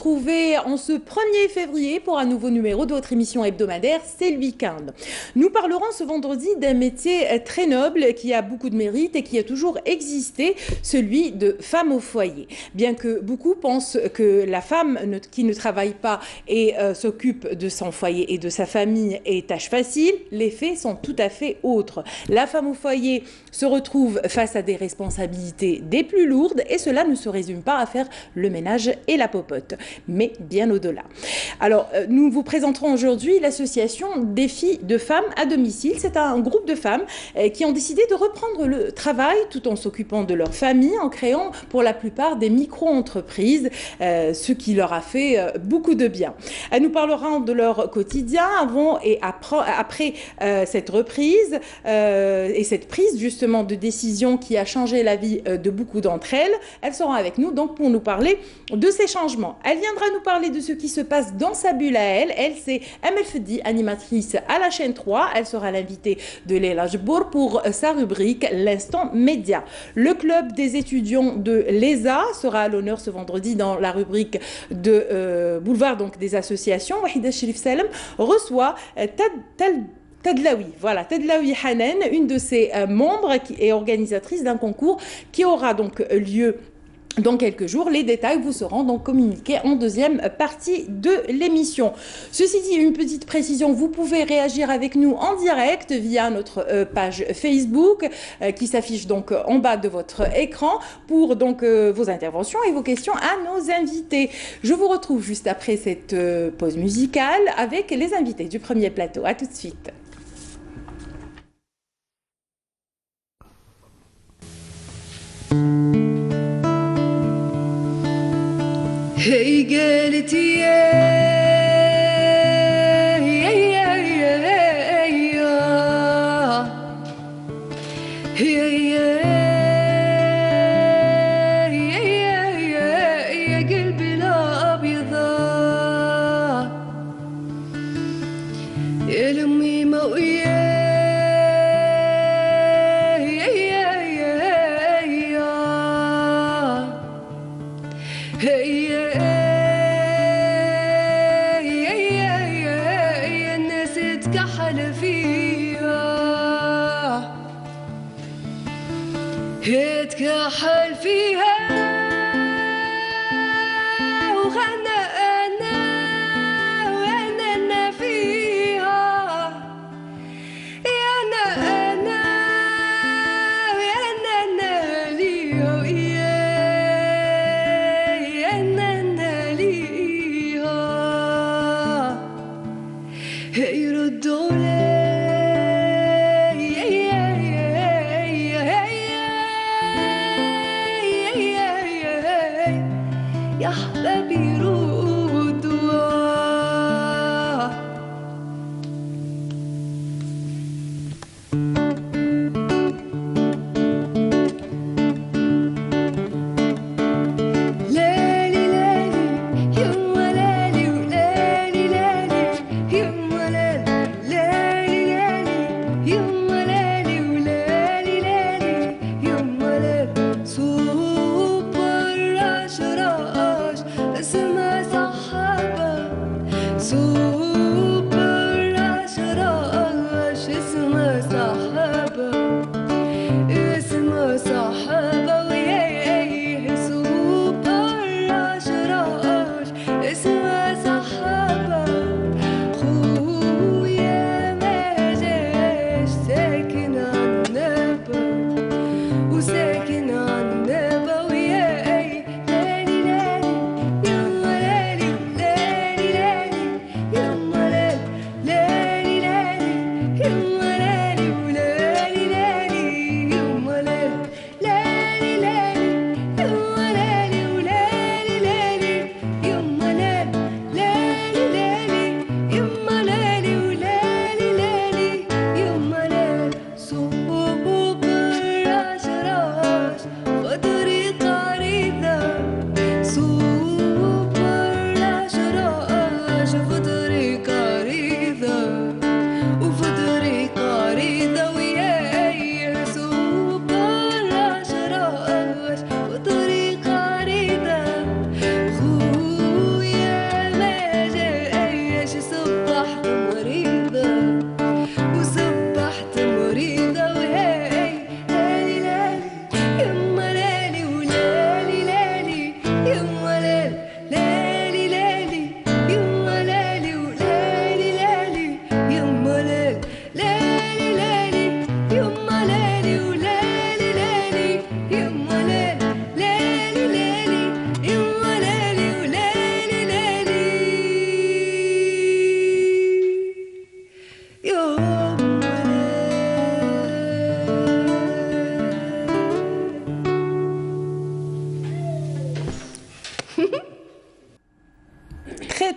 retrouver en ce 1er février pour un nouveau numéro de votre émission hebdomadaire, c'est le week-end. Nous parlerons ce vendredi d'un métier très noble qui a beaucoup de mérite et qui a toujours existé, celui de femme au foyer. Bien que beaucoup pensent que la femme qui ne travaille pas et s'occupe de son foyer et de sa famille est tâche facile, les faits sont tout à fait autres. La femme au foyer se retrouve face à des responsabilités des plus lourdes et cela ne se résume pas à faire le ménage et la popote, mais bien au-delà. Alors, nous vous présenterons aujourd'hui l'association des filles de femmes à domicile. C'est un groupe de femmes qui ont décidé de reprendre le travail tout en s'occupant de leur famille, en créant pour la plupart des micro-entreprises, ce qui leur a fait beaucoup de bien. Elles nous parleront de leur quotidien avant et après cette reprise et cette prise justement de décision qui a changé la vie de beaucoup d'entre elles. Elles seront avec nous donc pour nous parler de ces changements. Elle viendra nous parler de ce qui se passe dans sa bulle à elle. Elle, c'est Amel Fedi, animatrice à la chaîne 3. Elle sera l'invitée de Leila Jbour pour sa rubrique L'instant média. Le club des étudiants de l'ESA sera à l'honneur ce vendredi dans la rubrique de Boulevard donc des associations. Wahida Sherif Salem reçoit Tadlaoui, voilà, Tadlaoui Hanen, une de ses membres et organisatrice d'un concours qui aura donc lieu dans quelques jours. Les détails vous seront donc communiqués en deuxième partie de l'émission. Ceci dit, une petite précision, vous pouvez réagir avec nous en direct via notre page Facebook qui s'affiche donc en bas de votre écran pour donc vos interventions et vos questions à nos invités. Je vous retrouve juste après cette pause musicale avec les invités du premier plateau. À tout de suite. هي قالت يا قلبي الابيض يا لمي ما يتكحل فيها وغنى أنا فيها يا أنا ليها يا أنا ليها يردوا يا حبابي ردوا لالي لالي يما لالي ولالي لالي يما لالي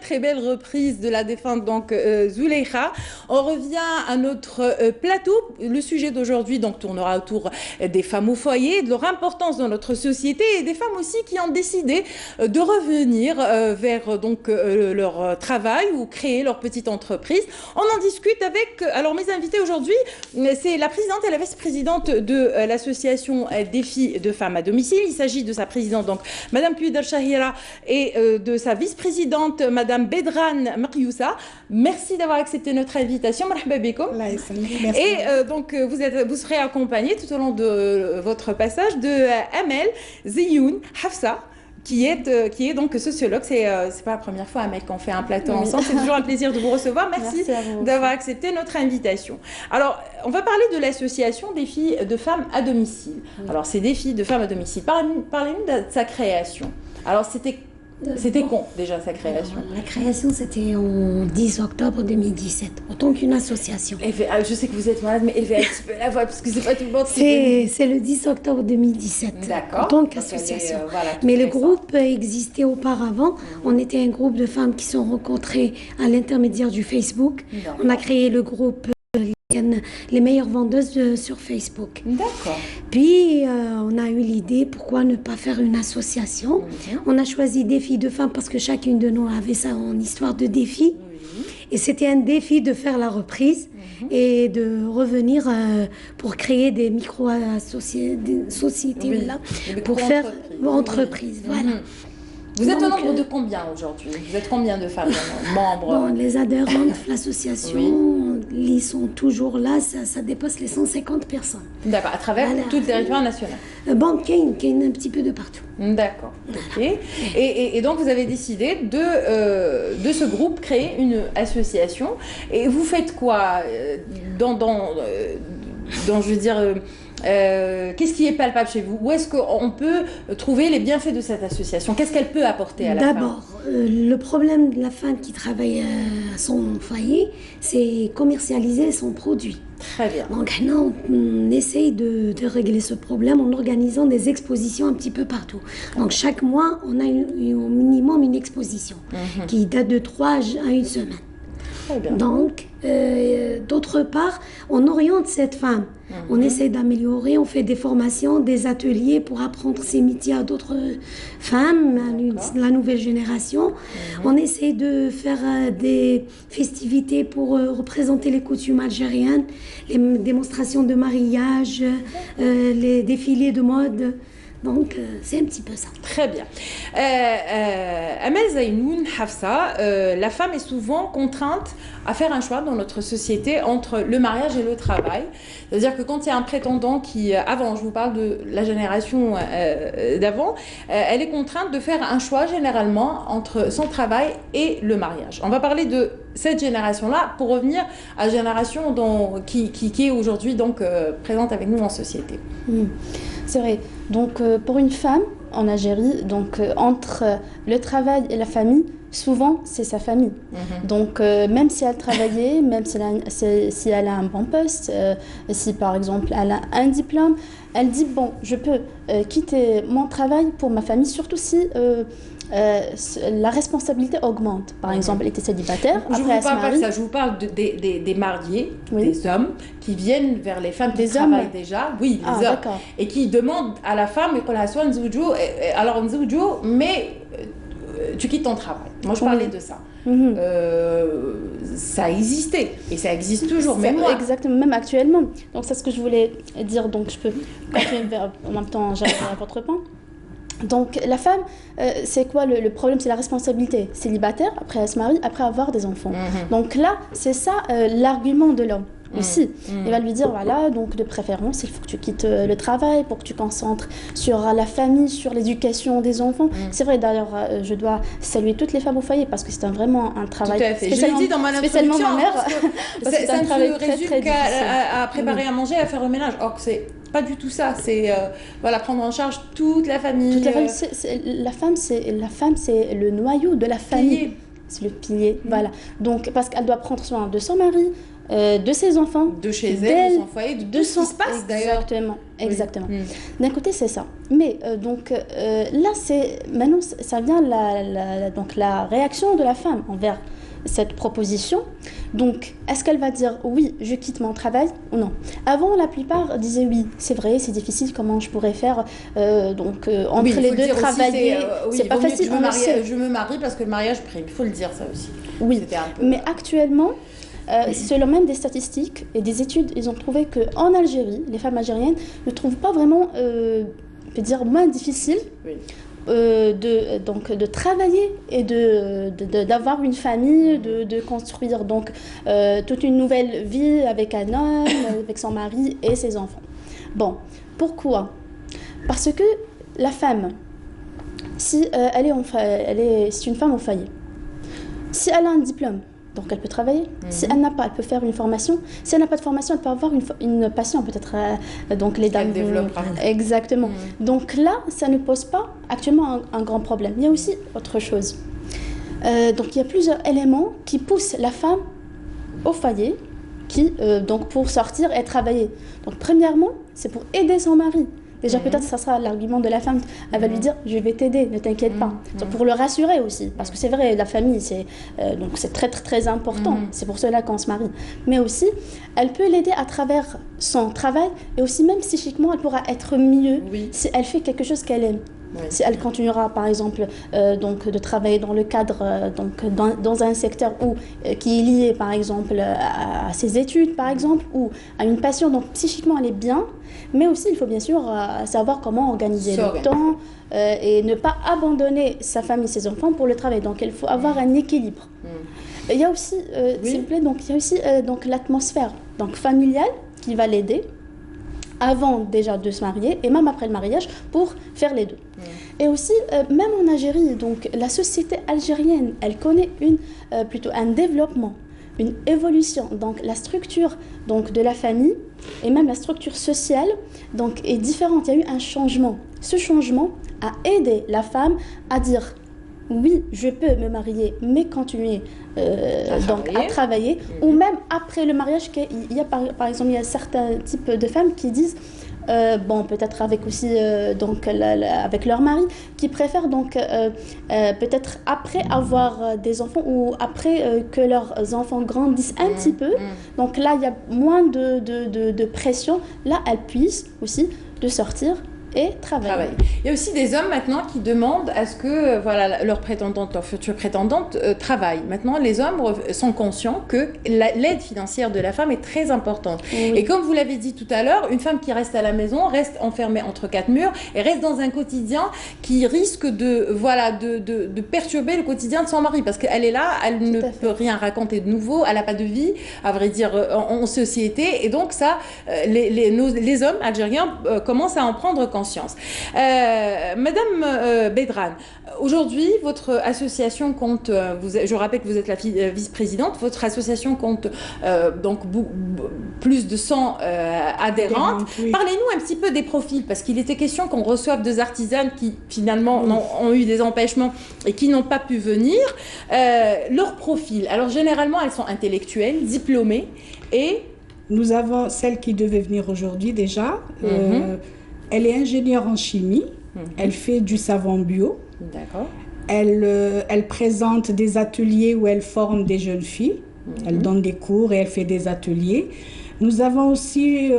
très belle reprise de la défunte donc Zuleyha. On revient à notre plateau. Le sujet d'aujourd'hui donc tournera autour des femmes au foyer, de leur importance dans notre société et des femmes aussi qui ont décidé de revenir vers donc leur travail ou créer leur petite entreprise. On en discute avec alors mes invités aujourd'hui, c'est la présidente et la vice-présidente de l'association Défi de femmes à domicile. Il s'agit de sa présidente donc Madame Puyder Chahira et de sa vice-présidente Madame Bedran Makyoussa. Merci d'avoir accepté notre invitation. Marhaba bikoum. Et donc vous serez accompagnés tout au long de votre passage de Amel Zioun Hafsa, qui est donc sociologue. C'est pas la première fois, Amel, qu'on fait un plateau ensemble. C'est toujours un plaisir de vous recevoir. Merci d'avoir accepté notre invitation. Alors, on va parler de l'association des filles de femmes à domicile. Alors, c'est des filles de femmes à domicile. Parlez-nous de sa création. Alors, c'était quand déjà sa création? La création, c'était en 10 octobre 2017, autant qu'une association. Je sais que vous êtes malade, mais élevez un petit peu la voix, parce que c'est pas tout le monde. C'est le 10 octobre 2017, en tant qu'association. Mais le groupe existait auparavant. On était un groupe de femmes qui sont rencontrées à l'intermédiaire du Facebook. On a créé le groupe les meilleures vendeuses sur Facebook. D'accord. Puis on a eu l'idée, pourquoi ne pas faire une association. On a choisi Défi de femmes parce que chacune de nous avait ça en histoire de défi. Et c'était un défi de faire la reprise et de revenir pour créer des micro-sociétés là, pour faire entreprise. Voilà. Vous êtes au nombre de combien aujourd'hui? Vous êtes combien de femmes membres? Bon, les adhérentes de l'association, ils sont toujours là, ça dépasse les 150 personnes. D'accord, à travers tout le territoire national. Bon, Kane un petit peu de partout. D'accord, ok. Et donc vous avez décidé de ce groupe créer une association. Et vous faites quoi je veux dire... qu'est-ce qui est palpable chez vous? Où est-ce qu'on peut trouver les bienfaits de cette association? Qu'est-ce qu'elle peut apporter à la femme? D'abord, le problème de la femme qui travaille à son foyer, c'est commercialiser son produit. Très bien. Donc maintenant, on essaye de régler ce problème en organisant des expositions un petit peu partout. Donc chaque mois, on a au minimum une exposition qui date de 3 à 1 semaine. Très bien. Donc, d'autre part, on oriente cette femme. On essaie d'améliorer, on fait des formations, des ateliers pour apprendre ces métiers à d'autres femmes, la nouvelle génération. On essaie de faire des festivités pour représenter les coutumes algériennes, les démonstrations de mariage, les défilés de mode. Donc, c'est un petit peu ça. Très bien. Amel Zainoun Hafsa, la femme est souvent contrainte à faire un choix dans notre société entre le mariage et le travail. C'est-à-dire que quand il y a un prétendant qui, avant, je vous parle de la génération d'avant, elle est contrainte de faire un choix généralement entre son travail et le mariage. On va parler de cette génération-là pour revenir à la génération qui est aujourd'hui donc présente avec nous en société. C'est vrai. Donc, pour une femme en Algérie, donc entre le travail et la famille, souvent c'est sa famille. Donc, même si elle travaillait, même si elle a un bon poste, si par exemple elle a un diplôme, elle dit bon, je peux quitter mon travail pour ma famille, surtout si la responsabilité augmente. Par exemple, elle était célibataire. Je vous parle des mariés, des hommes qui viennent vers les femmes qui travaillent déjà. Oui, les hommes. Et qui demandent à la femme, alors mais tu quittes ton travail. Moi, je parlais de ça. Ça existait et ça existe toujours, même moi. Exactement, même actuellement. Donc, c'est ce que je voulais dire. Donc, je peux continuer en même temps, j'arrive à votre point. Donc, la femme, c'est quoi le problème? C'est la responsabilité. Célibataire, après elle se marie, après avoir des enfants. Donc là, c'est ça l'argument de l'homme aussi. Il va lui dire, voilà, donc de préférence, il faut que tu quittes le travail pour que tu concentres sur la famille, sur l'éducation des enfants. C'est vrai, d'ailleurs, je dois saluer toutes les femmes au foyer parce que c'est vraiment un travail... Tout à fait. Je l'ai dit dans mon introduction, ma mère, parce que ça ne se résume qu'à préparer à manger, à faire le ménage. Or, c'est pas du tout ça. C'est prendre en charge toute la famille. Toute la famille. La femme, c'est le noyau de la famille. C'est le pilier, voilà. Donc, parce qu'elle doit prendre soin de son mari, de ses enfants. De chez elle, de son foyer, de tout ce son... qui se passe d'ailleurs. Exactement. D'un côté, c'est ça. Mais là, maintenant, ça vient donc la réaction de la femme envers cette proposition. Donc, est-ce qu'elle va dire oui, je quitte mon travail ou non? Avant, la plupart disaient oui, c'est vrai, c'est difficile, comment je pourrais faire entre les deux travailler. C'est pas facile. Je me marie parce que le mariage prime, il faut le dire ça aussi. Oui, mais actuellement, selon même des statistiques et des études, ils ont trouvé qu'en Algérie, les femmes algériennes ne trouvent pas vraiment, je peux dire, moins difficile. Oui. De travailler et d'avoir une famille, de construire donc toute une nouvelle vie avec un homme, avec son mari et ses enfants. Bon, pourquoi? Parce que la femme, si c'est une femme au foyer, si elle a un diplôme, donc elle peut travailler. Si elle n'a pas, elle peut faire une formation. Si elle n'a pas de formation, elle peut avoir une passion, peut-être donc les dames. Elle développera. Exactement. Donc là, ça ne pose pas actuellement un grand problème. Il y a aussi autre chose. Donc il y a plusieurs éléments qui poussent la femme au foyer, donc pour sortir et travailler. Donc premièrement, c'est pour aider son mari. Déjà, peut-être ça sera l'argument de la femme. Elle va lui dire, je vais t'aider, ne t'inquiète pas. Donc, pour le rassurer aussi. Parce que c'est vrai, la famille, donc c'est très, très, très important. C'est pour cela qu'on se marie. Mais aussi, elle peut l'aider à travers son travail. Et aussi, même psychiquement, elle pourra être mieux si elle fait quelque chose qu'elle aime. Oui. Si elle continuera, par exemple, donc, de travailler dans le cadre, dans un secteur qui est lié, par exemple, à ses études, par exemple, ou à une passion, donc psychiquement, elle est bien. Mais aussi, il faut bien sûr savoir comment organiser le temps et ne pas abandonner sa famille, ses enfants pour le travail. Donc, il faut avoir un équilibre. Il y a aussi, s'il vous plaît, donc, il y a aussi donc, l'atmosphère donc, familiale qui va l'aider avant déjà de se marier et même après le mariage pour faire les deux. Et aussi, même en Algérie, donc, la société algérienne, elle connaît plutôt un développement, une évolution. Donc la structure donc, de la famille et même la structure sociale donc, est différente. Il y a eu un changement. Ce changement a aidé la femme à dire oui, je peux me marier, mais continuer à travailler. Ou même après le mariage, il y a par exemple, il y a certains types de femmes qui disent peut-être avec aussi avec leur mari, qui préfèrent donc peut-être après avoir des enfants ou après que leurs enfants grandissent un petit peu. Donc là, il y a moins de pression. Là, elles puissent aussi de sortir et travailler. Il y a aussi des hommes maintenant qui demandent à ce que leur future prétendante travaille. Maintenant, les hommes sont conscients que l'aide financière de la femme est très importante. Oui. Et comme vous l'avez dit tout à l'heure, une femme qui reste à la maison reste enfermée entre quatre murs et reste dans un quotidien qui risque de perturber le quotidien de son mari parce qu'elle est là, elle ne peut rien raconter de nouveau, elle n'a pas de vie, à vrai dire, en société. Et donc ça, les hommes algériens commencent à en prendre conscience. Madame Bedran, aujourd'hui, votre association compte, je rappelle que vous êtes la vice-présidente, votre association compte donc plus de 100 adhérentes. Oui. Parlez-nous un petit peu des profils, parce qu'il était question qu'on reçoive des artisanes qui finalement ont eu des empêchements et qui n'ont pas pu venir. Leur profil, alors généralement elles sont intellectuelles, diplômées et... Nous avons celle qui devait venir aujourd'hui déjà. Elle est ingénieure en chimie, elle fait du savon bio. D'accord. Elle présente des ateliers où elle forme des jeunes filles. Elle donne des cours et elle fait des ateliers. Nous avons aussi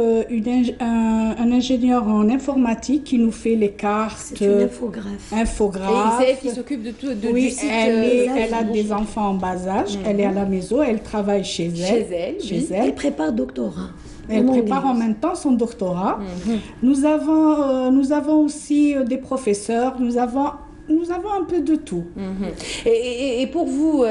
un ingénieur en informatique qui nous fait les cartes. C'est une infographe. Et c'est elle qui s'occupe de tout, du site. Elle a des enfants en bas âge. Elle est à la maison, elle travaille chez elle. Elle prépare doctorat. Elle prépare en même temps son doctorat. Nous avons aussi des professeurs, nous avons un peu de tout. Et pour vous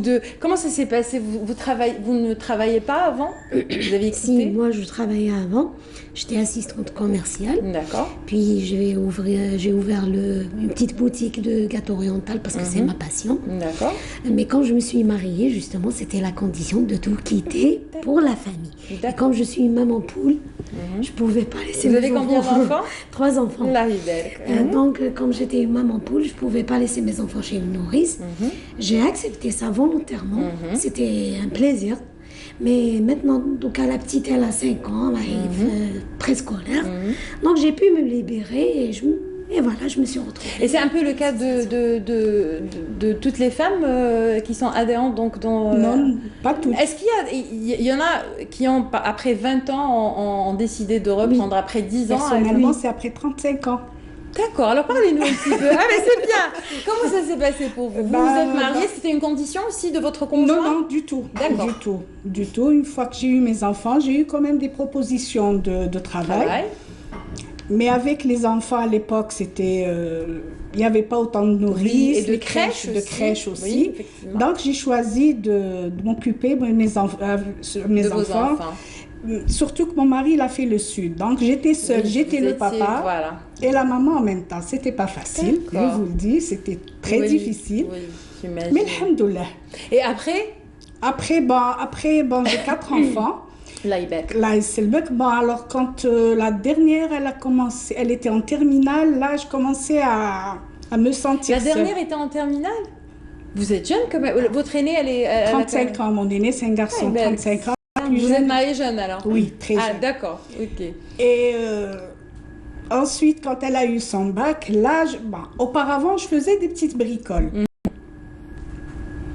deux, comment ça s'est passé? Vous ne travaillez pas avant? Vous aviez quitté? Si, moi je travaillais avant. J'étais assistante commerciale. D'accord. Puis j'ai ouvert une petite boutique de gâteaux oriental parce que c'est ma passion. D'accord. Mais quand je me suis mariée, justement, c'était la condition de tout quitter pour la famille. Et comme je suis une maman poule, je ne pouvais pas laisser mes enfants. Vous avez combien d'enfants? 3 enfants. La ridelle. Donc, comme j'étais une maman poule, je ne pouvais pas laisser mes enfants chez une nourrice. J'ai accepté ça volontairement. C'était un plaisir. Mais maintenant, donc la petite, elle a 5 ans, elle arrive préscolaire. Donc j'ai pu me libérer et voilà, je me suis retrouvée. Et c'est un peu le cas de toutes les femmes qui sont adhérentes donc dans... Non, pas toutes. Est-ce qu'il y en a qui ont, après 20 ans, ont décidé de reprendre après 10 ans? Personnellement, c'est après 35 ans. D'accord, alors parlez-nous un petit peu. Ah mais c'est bien. Comment ça s'est passé pour vous? Vous êtes mariés, c'était une condition aussi de votre conjoint? Non, non, du tout. D'accord. Du tout. Une fois que j'ai eu mes enfants, j'ai eu quand même des propositions de travail. Mais avec les enfants à l'époque, c'était, il n'y avait pas autant de nourrices, et de crèches aussi. Oui, donc j'ai choisi de m'occuper de mes enfants. Surtout que mon mari, il a fait le sud. Donc j'étais seule, j'étais le papa et la maman en même temps. C'était pas facile, je vous le dis, c'était très difficile. Oui, j'imagine. Mais alhamdoulilah. Et après? Après, j'ai 4 enfants. Là, c'est le bec. Bon, alors quand la dernière, elle a commencé, elle était en terminale, là, je commençais à me sentir seule. La dernière était en terminale? Vous êtes jeune quand même. Votre aînée, elle est... 35 ans, mon aîné, c'est un garçon, 35 ans. Vous êtes mariée jeune alors? Oui, très jeune. Ah, d'accord, ok. Et ensuite, quand elle a eu son bac, là, auparavant, je faisais des petites bricoles.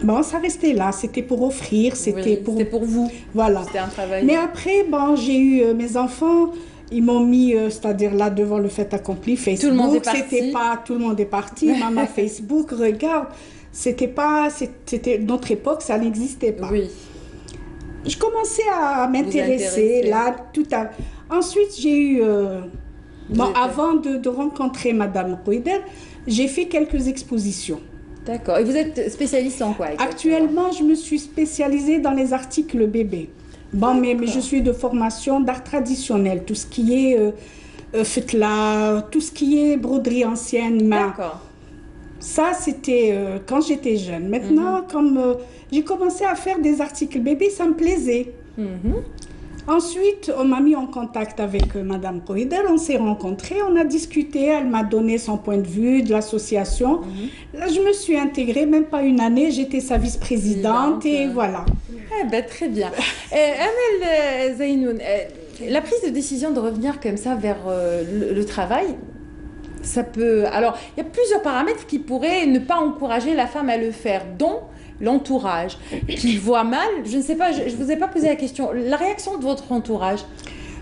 Bon, ça restait là, c'était pour offrir, c'était pour vous. Voilà. C'était un travail. Mais après, j'ai eu mes enfants, ils m'ont mis, c'est-à-dire là, devant le fait accompli, Facebook. Tout le monde est parti. C'était pas, tout le monde est parti. Maman, Facebook, regarde, c'était notre époque, ça n'existait pas. Oui. Je commençais à m'intéresser, là, Ensuite, j'ai eu, avant de rencontrer Madame Rouider, j'ai fait quelques expositions. D'accord. Et vous êtes spécialiste en quoi exactement? Actuellement, je me suis spécialisée dans les articles bébés. Mais je suis de formation d'art traditionnel, tout ce qui est fetla, tout ce qui est broderie ancienne. D'accord. Ça, c'était quand j'étais jeune. Maintenant, comme j'ai commencé à faire des articles bébés, ça me plaisait. Ensuite, on m'a mis en contact avec Madame Cohider, on s'est rencontrés, on a discuté, elle m'a donné son point de vue de l'association. Là, je me suis intégrée, même pas une année, j'étais sa vice-présidente et voilà. Très bien. Amel Zainoun, la prise de décision de revenir comme ça vers le travail, ça peut... Alors, il y a plusieurs paramètres qui pourraient ne pas encourager la femme à le faire, dont l'entourage, qui voit mal. Je ne sais pas, je ne vous ai pas posé la question. La réaction de votre entourage?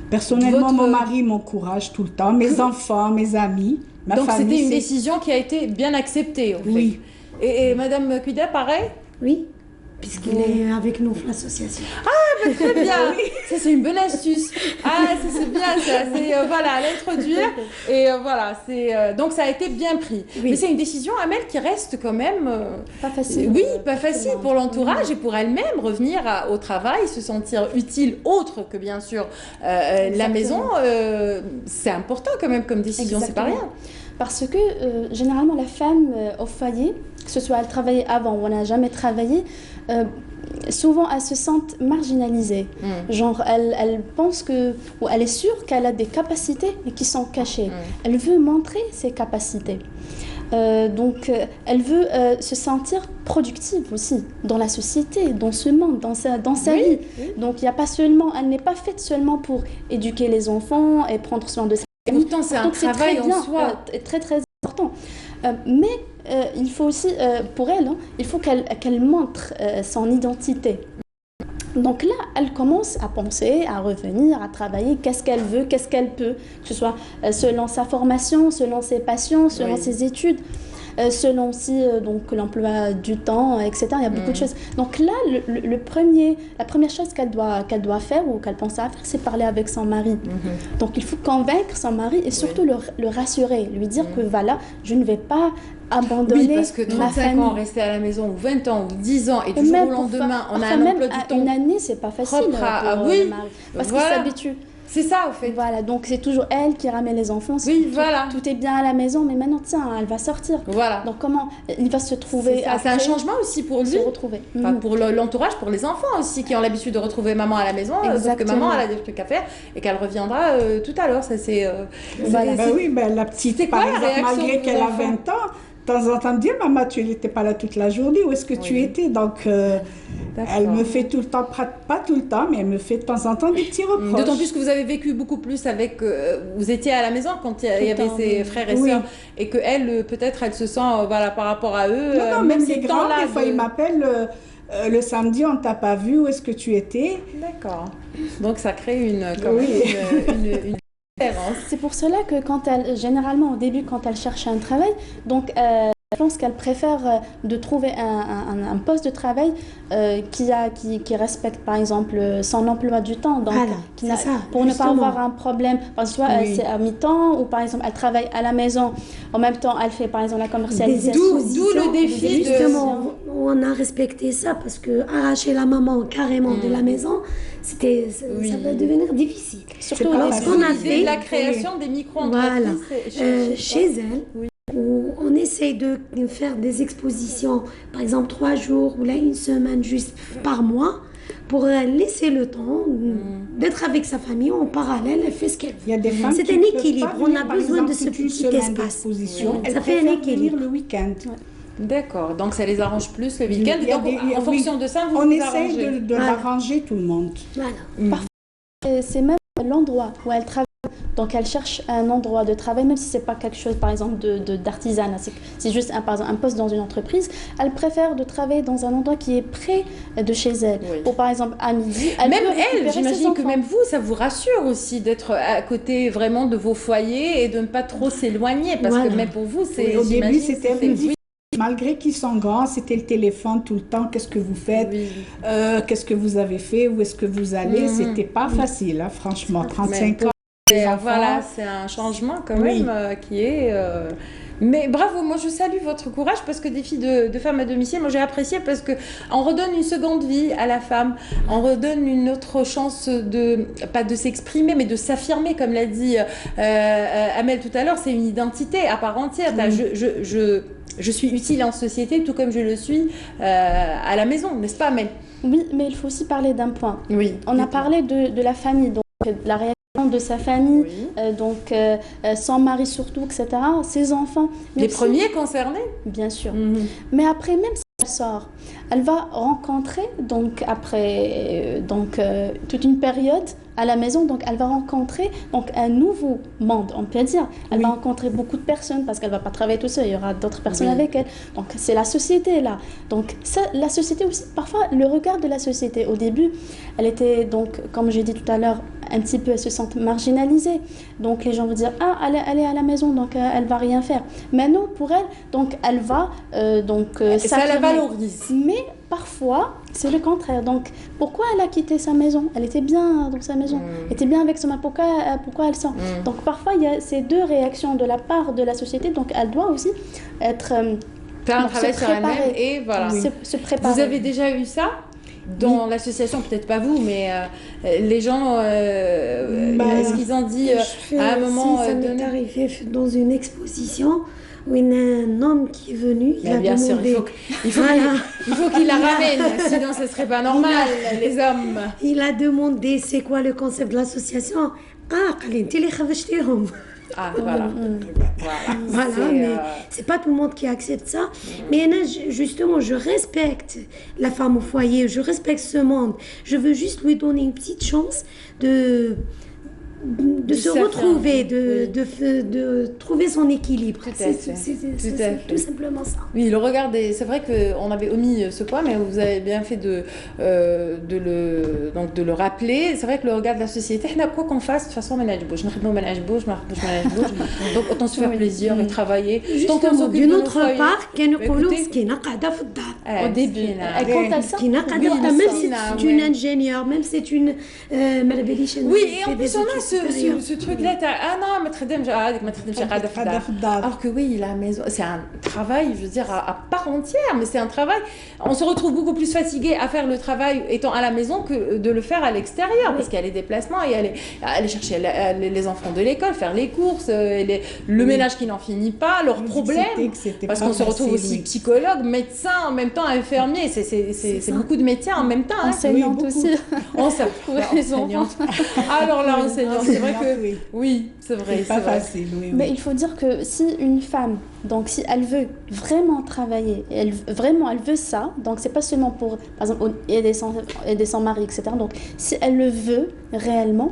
Personnellement, mon mari m'encourage tout le temps, mes enfants, mes amis, ma famille. Donc, c'était une décision qui a été bien acceptée, en fait. Oui. Et Madame Cuida, pareil? Oui. Puisqu'il est avec nous, l'association. Ah, très bien. Ça, c'est une bonne astuce. Ah, ça, c'est bien, ça. C'est, voilà, l'introduire. Et voilà, donc ça a été bien pris. Oui. Mais c'est une décision, Amel, qui reste quand même... pas facile. Oui, pas facile pour l'entourage et pour elle-même. Revenir au travail, se sentir utile, autre que, bien sûr, la maison. C'est important quand même comme décision, c'est pas rien. Parce que, généralement, la femme au foyer, que ce soit elle travaillait avant ou elle n'a jamais travaillé, souvent elle se sent marginalisée. Genre elle pense ou elle est sûre qu'elle a des capacités mais qui sont cachées. Elle veut montrer ses capacités. Donc elle veut se sentir productive aussi dans la société, dans ce monde, dans sa vie. Donc il y a pas seulement, elle n'est pas faite seulement pour éduquer les enfants et prendre soin de sa famille. Pourtant c'est un travail en soi. Très très important. Mais il faut aussi, pour elle, il faut qu'elle montre son identité. Donc là, elle commence à penser, à revenir, à travailler, qu'est-ce qu'elle veut, qu'est-ce qu'elle peut, que ce soit selon sa formation, selon ses passions, selon ses études, selon aussi donc l'emploi du temps, etc. Il y a beaucoup de choses. Donc là, la première chose qu'elle doit faire ou qu'elle pense à faire, c'est parler avec son mari. Donc il faut convaincre son mari et surtout le rassurer, lui dire que voilà, je ne vais pas abandonner parce que 35 ans rester à la maison, ou 20 ans, ou 10 ans, et du jour au lendemain, on a un emploi du temps. Une année, c'est pas facile pour le mari, parce qu'il s'habitue. C'est ça, au fait. Voilà, donc c'est toujours elle qui ramène les enfants. Oui, voilà. Tout est bien à la maison, mais maintenant, tiens, elle va sortir. Voilà. Donc comment il va se trouver c'est un changement aussi pour lui. Se retrouver. Enfin, pour l'entourage, pour les enfants aussi, qui ont l'habitude de retrouver maman à la maison, sauf que maman, elle a des trucs à faire, et qu'elle reviendra tout à l'heure. Ça, c'est... la petite, par exemple, malgré qu'elle a 20 ans, temps en temps me dire, maman, tu n'étais pas là toute la journée, où est-ce que tu étais? Donc, elle me fait tout le temps, pas tout le temps, mais elle me fait de temps en temps des petits reproches. D'autant plus que vous avez vécu beaucoup plus avec... vous étiez à la maison quand il y avait ses frères et sœurs, et qu'elle, peut-être, elle se sent, voilà, par rapport à eux... Non, même les grands, des fois, ils m'appellent... le samedi, on ne t'a pas vu, où est-ce que tu étais? D'accord. Donc ça crée une différence. C'est pour cela que généralement au début, quand elle cherche un travail, donc je pense qu'elle préfère de trouver un poste de travail qui respecte par exemple son emploi du temps. Donc, voilà, pour ne pas avoir un problème. Parce que soit c'est à mi-temps ou par exemple elle travaille à la maison. En même temps, elle fait par exemple la commercialisation. D'où le défi. Justement, on a respecté ça parce que arracher la maman carrément de la maison, ça va devenir difficile. Surtout qu'on a fait la création des micro-entreprises chez elle. Oui. Où on essaye de faire des expositions, par exemple 3 jours ou là une semaine juste par mois, pour laisser le temps d'être avec sa famille en parallèle, elle fait ce qu'elle veut. C'est un équilibre, on a besoin de ce petit espace. Ça fait un équilibre le week-end. D'accord, donc ça les arrange plus le week-end. Et donc, en fonction de ça, on essaye de l'arranger tout le monde. Voilà. Parfois, c'est même l'endroit où elle travaille. Donc elle cherche un endroit de travail, même si c'est pas quelque chose par exemple d'artisanat, c'est juste par exemple un poste dans une entreprise, elle préfère de travailler dans un endroit qui est près de chez elle. Ou par exemple à midi, même elle, j'imagine que même vous, ça vous rassure aussi d'être à côté vraiment de vos foyers et de ne pas trop s'éloigner, parce que même pour vous, c'est... Au début, c'était difficile. Malgré qu'ils sont grands, c'était le téléphone tout le temps. Qu'est-ce que vous faites? Qu'est-ce que vous avez fait? Où est-ce que vous allez? C'était pas facile, hein, franchement. 35 ans. Voilà, c'est un changement quand même qui est... Mais bravo, moi je salue votre courage parce que des filles de femmes à domicile, moi j'ai apprécié parce qu'on redonne une seconde vie à la femme, on redonne une autre chance pas de s'exprimer, mais de s'affirmer, comme l'a dit Amel tout à l'heure, c'est une identité à part entière. Je suis utile en société tout comme je le suis à la maison, n'est-ce pas Amel? Oui, mais il faut aussi parler d'un point. Oui. On a parlé de la famille, donc la réalité de sa famille, donc son mari surtout, etc., ses enfants. Les premiers concernés? Bien sûr. Mais après, même si elle sort, elle va rencontrer, donc après toute une période à la maison, donc elle va rencontrer donc un nouveau monde, on peut dire. Elle va rencontrer beaucoup de personnes parce qu'elle va pas travailler tout seul, il y aura d'autres personnes avec elle. Donc c'est la société là. Donc ça, la société aussi, parfois le regard de la société. Au début, elle était donc, comme j'ai dit tout à l'heure, un petit peu, elle se sent marginalisée. Donc les gens vont dire elle est à la maison, donc elle va rien faire. Mais non, pour elle, donc elle va ça la valorise. Mais parfois, c'est le contraire. Donc, pourquoi elle a quitté sa maison? Elle était bien dans sa maison. Elle était bien avec son mari. Pourquoi elle sort? Donc, parfois, il y a ces deux réactions de la part de la société. Donc, elle doit aussi être... faire un travail sur elle-même et voilà. Se préparer. Vous avez déjà eu ça? Dans l'association, peut-être pas vous, mais les gens, est-ce qu'ils ont dit à un moment ça m'est arrivé dans une exposition où il y a un homme qui est venu, il a bien demandé... sûr, il faut qu'il la ramène, sinon ce serait pas normal, les hommes. Il a demandé c'est quoi le concept de l'association. Ah, voilà. Voilà, mais c'est pas tout le monde qui accepte ça. Mais justement, je respecte la femme au foyer, je respecte ce monde. Je veux juste lui donner une petite chance de se retrouver, de trouver son équilibre. C'est tout simplement ça. Oui, le regard c'est vrai qu'on avait omis ce point, mais vous avez bien fait de le rappeler. C'est vrai que le regard de la société, quoi qu'on fasse, de toute façon, donc autant se faire plaisir et travailler. Justement, d'une autre part, au début, quand elle sort, même si c'est une ingénieure, même si c'est une... Oui, et en plus on a ce truc-là, alors que oui, la maison, c'est un travail, je veux dire, à part entière, mais c'est un travail. On se retrouve beaucoup plus fatigué à faire le travail étant à la maison que de le faire à l'extérieur, parce qu'il y a les déplacements, et aller chercher les enfants de l'école, faire les courses, le ménage qui n'en finit pas, leurs problèmes, parce qu'on se retrouve aussi psychologue, médecin, en même temps infirmier, c'est beaucoup de métiers en même temps. Enseignante aussi. Pour les enfants. Alors là, enseignante, c'est vrai que oui, c'est vrai. C'est pas facile, Mais il faut dire que si une femme Donc si elle veut vraiment travailler, vraiment elle veut ça, donc c'est pas seulement pour, par exemple, aider son mari, etc. Donc si elle le veut réellement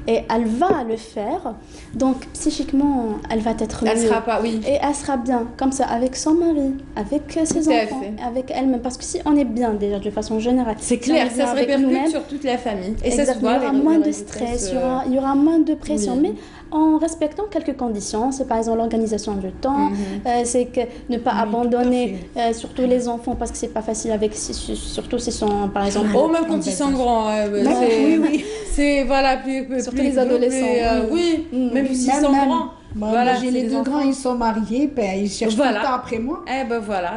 et elle va le faire, donc psychiquement elle va être Elle mieux. sera pas, oui. Et elle sera bien, comme ça, avec son mari, avec ses Tout à enfants, fait. avec elle-même. Parce que si on est bien déjà de façon générale, C'est si on clair, est bien ça se avec répercute nous-mêmes, sur toute la famille. Et ça se exactement, voit, il y aura les moins de résultats stress, se- il y aura moins de pression. Oui. Mais en respectant quelques conditions, c'est par exemple l'organisation du temps, c'est que ne pas abandonner surtout les enfants parce que c'est pas facile avec, surtout s'ils sont par exemple. Oh, même quand ils sont grands. C'est, voilà, Surtout plus les adolescents. oui, même s'ils sont Même. grands. Moi, Voilà, j'ai c'est les des deux enfants. grands, ils sont mariés, ben, ils cherchent Voilà. tout le temps après moi. Eh ben voilà,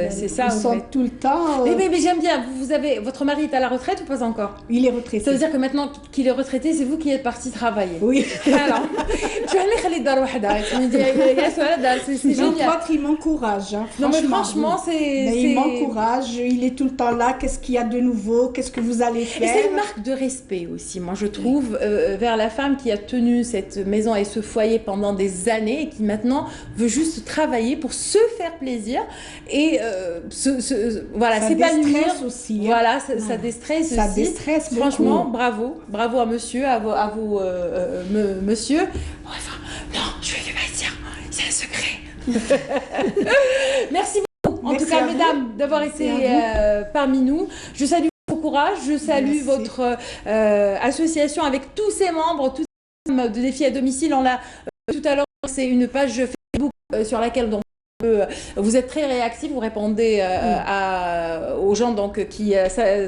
c'est ça. Ils en sont fait. tout le temps. Mais j'aime bien, vous avez, votre mari est à la retraite ou pas encore? Il est retraité. Ça veut dire que maintenant qu'il est retraité, c'est vous qui êtes parti travailler. Oui. Alors, tu vas aller خلي الدار وحدها. Tu me dis, c'est Donc, génial. l'autre, il m'encourage. Hein, Non mais franchement, Mais il m'encourage, il est tout le temps là. Qu'est-ce qu'il y a de nouveau? Qu'est-ce que vous allez Et faire? c'est une marque de respect aussi, moi je trouve, vers la femme qui a tenu cette maison et ce foyer pendant des années et qui maintenant veut juste travailler pour se faire plaisir et voilà, Ça s'épanouir. déstresse aussi. Hein. Voilà, ça déstresse Ça aussi. déstresse beaucoup. Franchement, bravo à monsieur, à vous, monsieur. Bon, enfin, non, je vais pas dire, c'est un secret. Merci beaucoup, en Merci tout cas, à vous. mesdames, d'avoir été parmi nous. Je salue vos courage, je salue Merci. votre association avec tous ses membres, tous ces femmes de défis à domicile. On l'a tout à l'heure, c'est une page Facebook sur laquelle donc, vous êtes très réactifs, vous répondez aux gens donc, qui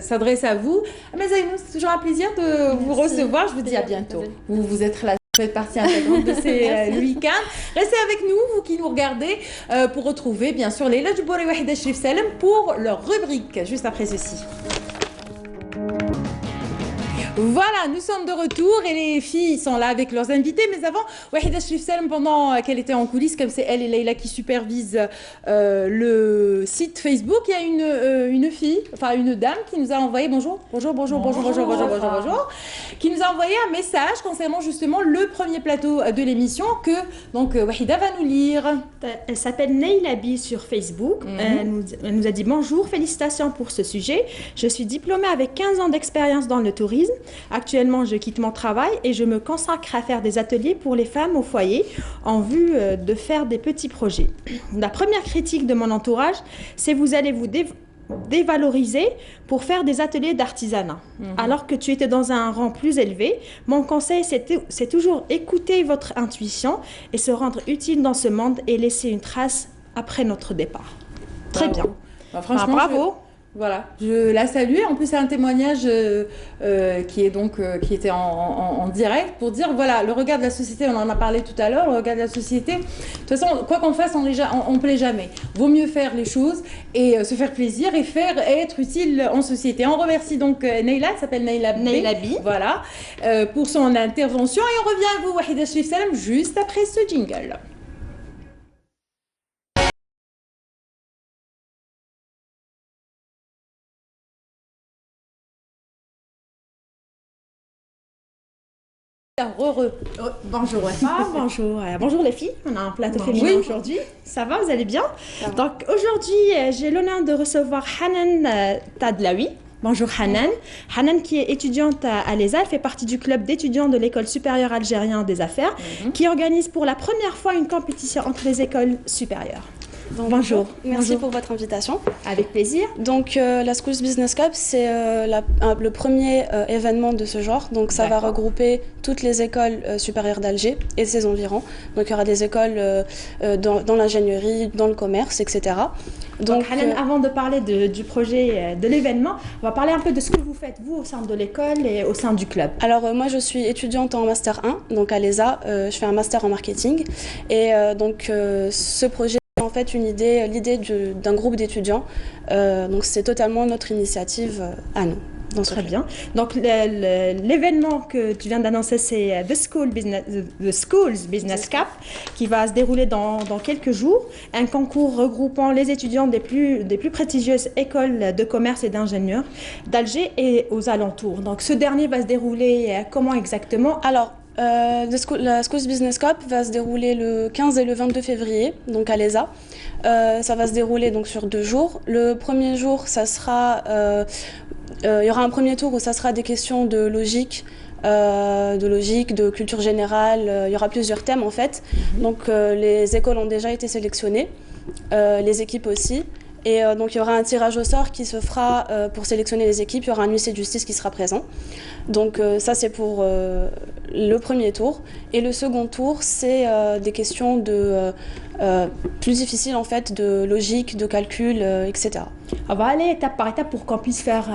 s'adressent à vous. Mais Zainou, c'est toujours un plaisir de vous recevoir. Je vous dis à bientôt. Vous êtes là. Vous faites partie intégrante de ces week-ends. Restez avec nous, vous qui nous regardez, pour retrouver bien sûr Leila Djoubouri et Wahida Cherif Salem pour leur rubrique, juste après ceci. Voilà, nous sommes de retour et les filles sont là avec leurs invités. Mais avant, Wahida Cherif Salem, pendant qu'elle était en coulisses, comme c'est elle et Leila qui supervisent le site Facebook, il y a une fille, enfin une dame qui nous a envoyé, bonjour, qui nous a envoyé un message concernant justement le premier plateau de l'émission que donc Wahida va nous lire. Elle s'appelle Neylabi sur Facebook. Elle nous a dit bonjour, félicitations pour ce sujet. Je suis diplômée avec 15 ans d'expérience dans le tourisme. Actuellement, je quitte mon travail et je me consacre à faire des ateliers pour les femmes au foyer en vue de faire des petits projets. La première critique de mon entourage, c'est vous allez vous dévaloriser pour faire des ateliers d'artisanat. Alors que tu étais dans un rang plus élevé, mon conseil, c'est toujours écouter votre intuition et se rendre utile dans ce monde et laisser une trace après notre départ. Très bien. Bah, franchement, bravo. Voilà, je la salue. En plus, c'est un témoignage qui était en direct pour dire voilà, le regard de la société, on en a parlé tout à l'heure, le regard de la société. De toute façon, quoi qu'on fasse, on plaît jamais. Vaut mieux faire les choses et se faire plaisir et être utile en société. On remercie donc Neyla, elle s'appelle Neylabi. Voilà, pour son intervention et on revient à vous, Wahida Cherif Salem, juste après ce jingle. Bonjour Wafa, bonjour les filles, on a un plateau féminin aujourd'hui, ça va, vous allez bien? Donc aujourd'hui j'ai l'honneur de recevoir Hanan Tadlaoui. Bonjour Hanan. Hanan qui est étudiante à l'ESA, elle fait partie du club d'étudiants de l'école supérieure algérienne des affaires qui organise pour la première fois une compétition entre les écoles supérieures. Donc, bonjour. Merci pour votre invitation. Avec plaisir. Donc la Schools Business Cup, c'est le premier événement de ce genre. Donc ça va regrouper toutes les écoles supérieures d'Alger et ses environs. Donc il y aura des écoles dans l'ingénierie, dans le commerce, etc. Donc Hanan, avant de parler du projet de l'événement, on va parler un peu de ce que vous faites, vous, au sein de l'école et au sein du club. Alors moi, je suis étudiante en Master 1, donc à l'ESA. Je fais un Master en marketing. Et donc ce projet, en fait l'idée d'un groupe d'étudiants. Donc c'est totalement notre initiative à nous. Très bien. Donc l'événement que tu viens d'annoncer, c'est The Schools Business Cup qui va se dérouler dans quelques jours. Un concours regroupant les étudiants des plus prestigieuses écoles de commerce et d'ingénieurs d'Alger et aux alentours. Donc ce dernier va se dérouler comment exactement? Alors, La Schools Business Cup va se dérouler le 15 et le 22 février, donc à l'ESA. Ça va se dérouler donc sur 2 jours. Le premier jour, ça sera, il y aura un premier tour où ça sera des questions de logique, de culture générale. Il y aura plusieurs thèmes en fait. Donc les écoles ont déjà été sélectionnées, les équipes aussi. Et donc il y aura un tirage au sort qui se fera pour sélectionner les équipes. Il y aura un huissier de justice qui sera présent. Donc ça c'est pour le premier tour. Et le second tour c'est des questions plus difficiles en fait, de logique, de calcul, etc. On va aller étape par étape pour qu'on puisse faire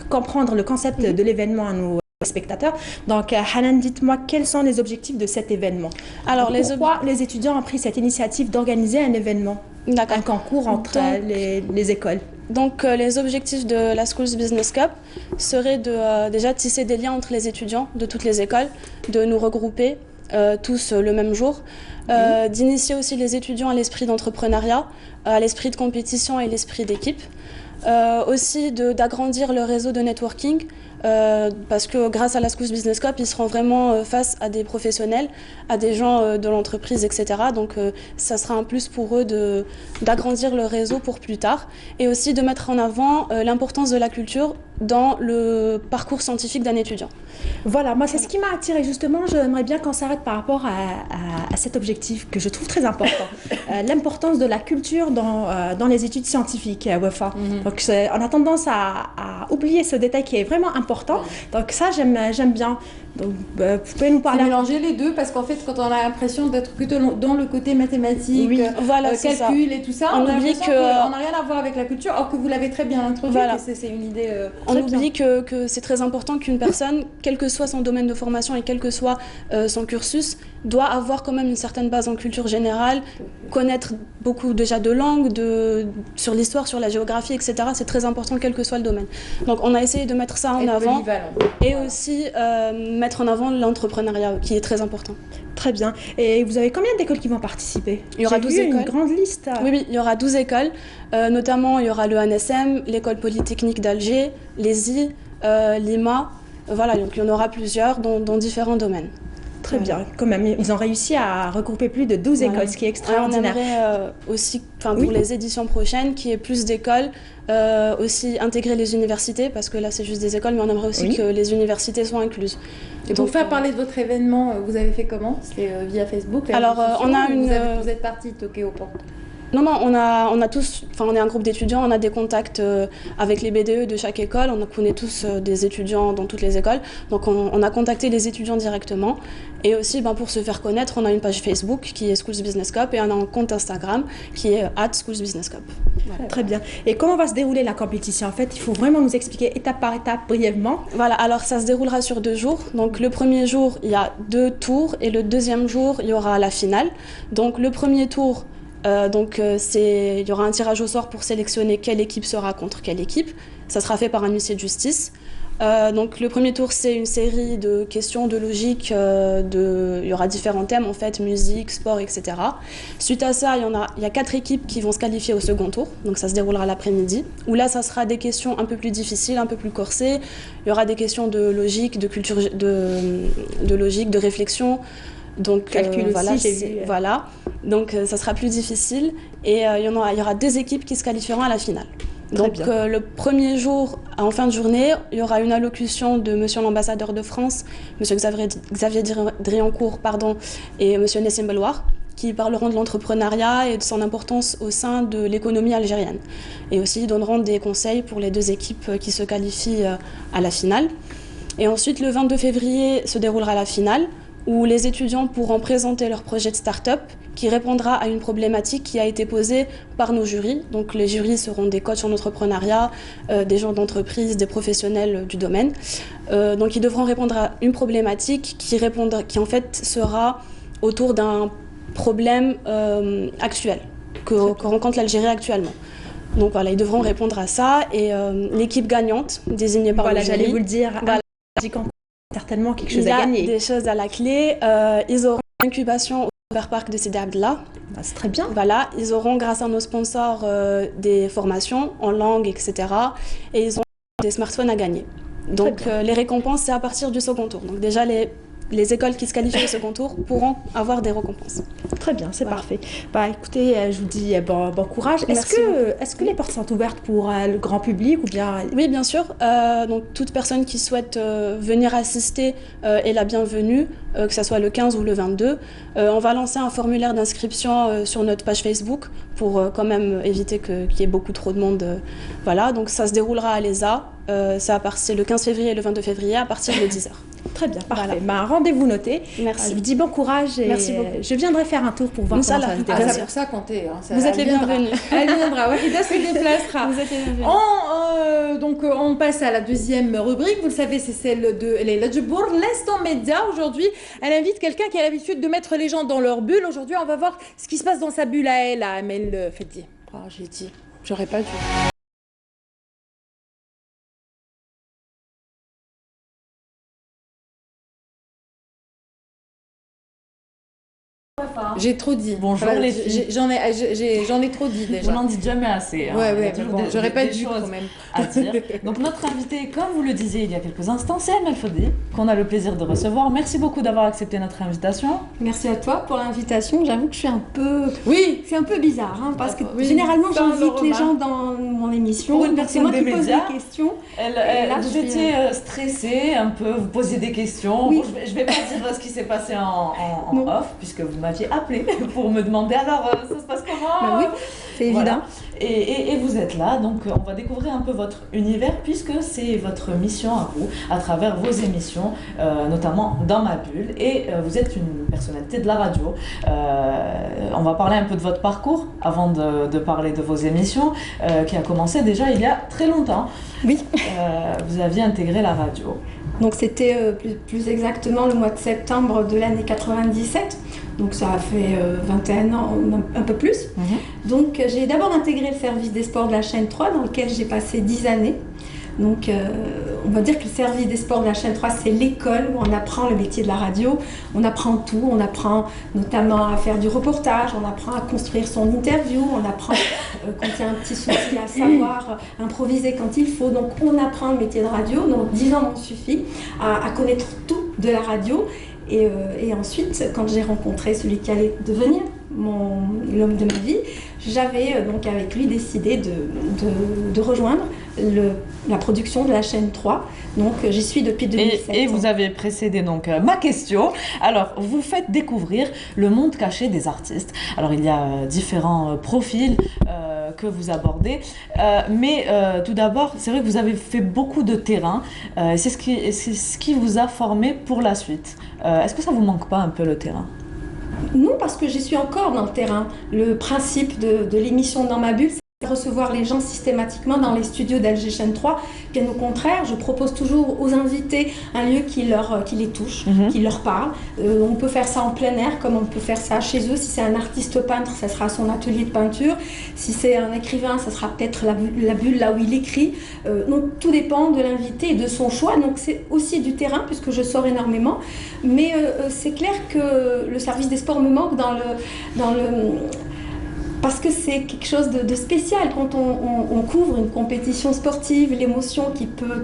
comprendre le concept de l'événement à nos spectateurs. Donc Hanan, dites-moi quels sont les objectifs de cet événement. Alors pourquoi les étudiants ont pris cette initiative d'organiser un événement, un concours entre les écoles? Donc les objectifs de la Schools Business Cup seraient de déjà tisser des liens entre les étudiants de toutes les écoles, de nous regrouper tous le même jour, d'initier aussi les étudiants à l'esprit d'entrepreneuriat, à l'esprit de compétition et l'esprit d'équipe. Aussi d'agrandir le réseau de networking, parce que grâce à la Schools Business Cup, ils seront vraiment face à des professionnels, à des gens de l'entreprise, etc. Donc ça sera un plus pour eux d'agrandir le réseau pour plus tard, et aussi de mettre en avant l'importance de la culture dans le parcours scientifique d'un étudiant. Voilà, moi c'est ce qui m'a attirée justement. J'aimerais bien qu'on s'arrête par rapport à cet objectif que je trouve très important. L'importance de la culture dans les études scientifiques, Wafa. Donc on a tendance à oublier ce détail qui est vraiment important. Donc ça j'aime bien. Donc vous pouvez nous parler. Mélanger les deux, parce qu'en fait quand on a l'impression d'être plutôt dans le côté mathématique, calcul et tout ça, on oublie qu'on n'a rien à voir avec la culture, or que vous l'avez très bien introduit. Voilà. C'est une idée. On oublie que c'est très important qu'une personne, quel que soit son domaine de formation et quel que soit son cursus, doit avoir quand même une certaine base en culture générale, connaître beaucoup déjà de langues, sur l'histoire, sur la géographie, etc. C'est très important quel que soit le domaine. Donc on a essayé de mettre ça en avant et aussi mettre en avant l'entrepreneuriat qui est très important. Très bien. Et vous avez combien d'écoles qui vont participer? Il y aura 12 écoles. Une grande liste. Oui, il y aura 12 écoles. Notamment, il y aura le ANSM, l'école polytechnique d'Alger, l'ESI, l'IMA. Voilà, donc il y en aura plusieurs dans différents domaines. Très bien. Quand même, ils ont réussi à regrouper plus de 12 écoles, ce qui est extraordinaire. On aimerait aussi, pour les éditions prochaines, qu'il y ait plus d'écoles, aussi intégrer les universités, parce que là c'est juste des écoles, mais on aimerait aussi que les universités soient incluses. Et pour faire parler de votre événement, vous avez fait comment? C'était via Facebook? Alors, on a vous êtes partis toquer aux portes? Non, on a tous, on est un groupe d'étudiants, on a des contacts avec les BDE de chaque école, on connaît tous des étudiants dans toutes les écoles, donc on a contacté les étudiants directement. Et aussi, pour se faire connaître, on a une page Facebook qui est Schools Business Cup et on a un compte Instagram qui est @SchoolsBusinessCup. Voilà. Très bien. Et comment va se dérouler la compétition? En fait, il faut vraiment nous expliquer étape par étape, brièvement. Voilà, alors ça se déroulera sur 2 jours. Donc le premier jour, il y a 2 tours et le deuxième jour, il y aura la finale. Donc le premier tour, il y aura un tirage au sort pour sélectionner quelle équipe sera contre quelle équipe. Ça sera fait par un huissier de justice. Donc le premier tour, c'est une série de questions de logique, il y aura différents thèmes en fait, musique, sport, etc. Suite à ça, il y a 4 équipes qui vont se qualifier au second tour, donc ça se déroulera l'après-midi, où là ça sera des questions un peu plus difficiles, un peu plus corsées. Il y aura des questions de logique, de culture, de logique, de réflexion. Donc calcul aussi, voilà. Donc ça sera plus difficile et il y aura 2 équipes qui se qualifieront à la finale. Donc le premier jour, en fin de journée, il y aura une allocution de Monsieur l'ambassadeur de France, Monsieur Xavier Driancourt, et Monsieur Nessim Belouar, qui parleront de l'entrepreneuriat et de son importance au sein de l'économie algérienne. Et aussi donneront des conseils pour les 2 équipes qui se qualifient à la finale. Et ensuite, le 22 février se déroulera la finale, où les étudiants pourront présenter leur projet de start-up qui répondra à une problématique qui a été posée par nos jurys. Donc les jurys seront des coachs en entrepreneuriat, des gens d'entreprise, des professionnels du domaine. Donc ils devront répondre à une problématique qui en fait sera autour d'un problème actuel que rencontre l'Algérie actuellement. Donc voilà, ils devront répondre à ça et l'équipe gagnante désignée par le jury. J'allais vous le dire. Certainement quelque chose à gagner. Il y a des choses à la clé. Ils auront une incubation au Cyberpark de Sidi Abdallah. C'est très bien. Voilà, ils auront grâce à nos sponsors des formations en langue, etc. Et ils auront des smartphones à gagner. Donc les récompenses, c'est à partir du second tour. Donc déjà, les les écoles qui se qualifient au second tour pourront avoir des récompenses. Très bien, c'est parfait. Bah écoutez, je vous dis bon courage. Est-ce que les portes sont ouvertes pour le grand public ou bien... Oui, bien sûr. Donc toute personne qui souhaite venir assister est la bienvenue, que ce soit le 15 ou le 22. On va lancer un formulaire d'inscription sur notre page Facebook pour quand même éviter qu'il y ait beaucoup trop de monde. Voilà, donc ça se déroulera à l'ESA. C'est le 15 février et le 22 février à partir de 10h. Très bien, parfait. Voilà. Bah, rendez-vous noté. Merci. Je vous dis bon courage et Merci beaucoup. je viendrai faire un tour pour voir comment ça se déroule. C'est pour ça qu'on t'est. Hein. Vous êtes les bienvenus. Elle viendra, Wahida se déplacera. Vous êtes les bienvenus. Donc on passe à la deuxième rubrique. Vous le savez, c'est celle de Leila Djibour, l'instant média. Aujourd'hui, elle invite quelqu'un qui a l'habitude de mettre les gens dans leur bulle. Aujourd'hui, on va voir ce qui se passe dans sa bulle à elle, à Amel Feddi. Oh, j'ai dit, j'aurais pas dû. J'ai trop dit. Bonjour les filles. J'en ai trop dit déjà. Vous n'en dites jamais assez. Hein. Ouais, Il y a toujours bon, j'aurais pas des dû choses quand même. à dire. Donc notre invitée, comme vous le disiez il y a quelques instants, c'est Amel Feddi, qu'on a le plaisir de recevoir. Merci beaucoup d'avoir accepté notre invitation. Merci à toi pour l'invitation. J'avoue que je suis un peu, Oui. c'est un peu bizarre, hein, parce que Oui, généralement ça, on le j'invite les remarque. gens dans mon émission. Pour une donc c'est personne moi des qui pose médias, des questions. là, Vous je suis, étiez stressée un peu, vous posiez des questions. Oui. Bon, je vais pas dire ce qui s'est passé en Non. off, puisque vous m'aviez appelé pour me demander alors ça se passe comment. Bah oui, c'est Voilà. évident. Et vous êtes là, donc on va découvrir un peu votre univers puisque c'est votre mission à vous, à travers vos émissions, notamment Dans ma bulle. Et vous êtes une personnalité de la radio. On va parler un peu de votre parcours avant de parler de vos émissions, qui a commencé déjà il y a très longtemps. Oui. Vous aviez intégré la radio. Donc c'était plus exactement le mois de septembre de l'année 97. Donc ça a fait 21 ans, un peu plus. Donc j'ai d'abord intégré le service des sports de la chaîne 3 dans lequel j'ai passé 10 années. Donc on va dire que le service des sports de la chaîne 3 c'est l'école où on apprend le métier de la radio. On apprend tout, on apprend notamment à faire du reportage, on apprend à construire son interview, on apprend quand il y a un petit souci à savoir improviser quand il faut. Donc on apprend le métier de radio, donc 10 ans m'ont suffi à connaître tout de la radio. Et ensuite, quand j'ai rencontré celui qui allait devenir l'homme de ma vie, j'avais donc avec lui décidé de rejoindre la production de la chaîne 3. Donc j'y suis depuis 2007. Et vous avez précédé donc ma question. Alors, vous faites découvrir le monde caché des artistes. Alors, il y a différents profils que vous abordez. Mais tout d'abord, c'est vrai que vous avez fait beaucoup de terrain. C'est ce qui vous a formé pour la suite. Est-ce que ça vous manque pas un peu le terrain ? Non, parce que j'y suis encore dans le terrain. Le principe de l'émission Dans ma bulle, c'est de recevoir les gens systématiquement dans les studios d'Alger Chaîne 3. Bien au contraire, je propose toujours aux invités un lieu qui les touche, qui leur parle. On peut faire ça en plein air, comme on peut faire ça chez eux. Si c'est un artiste peintre, ça sera son atelier de peinture. Si c'est un écrivain, ça sera peut-être la bulle là où il écrit. Donc tout dépend de l'invité et de son choix. Donc c'est aussi du terrain, puisque je sors énormément. Mais c'est clair que le service des sports me manque parce que c'est quelque chose de spécial quand on couvre une compétition sportive, l'émotion qu'il peut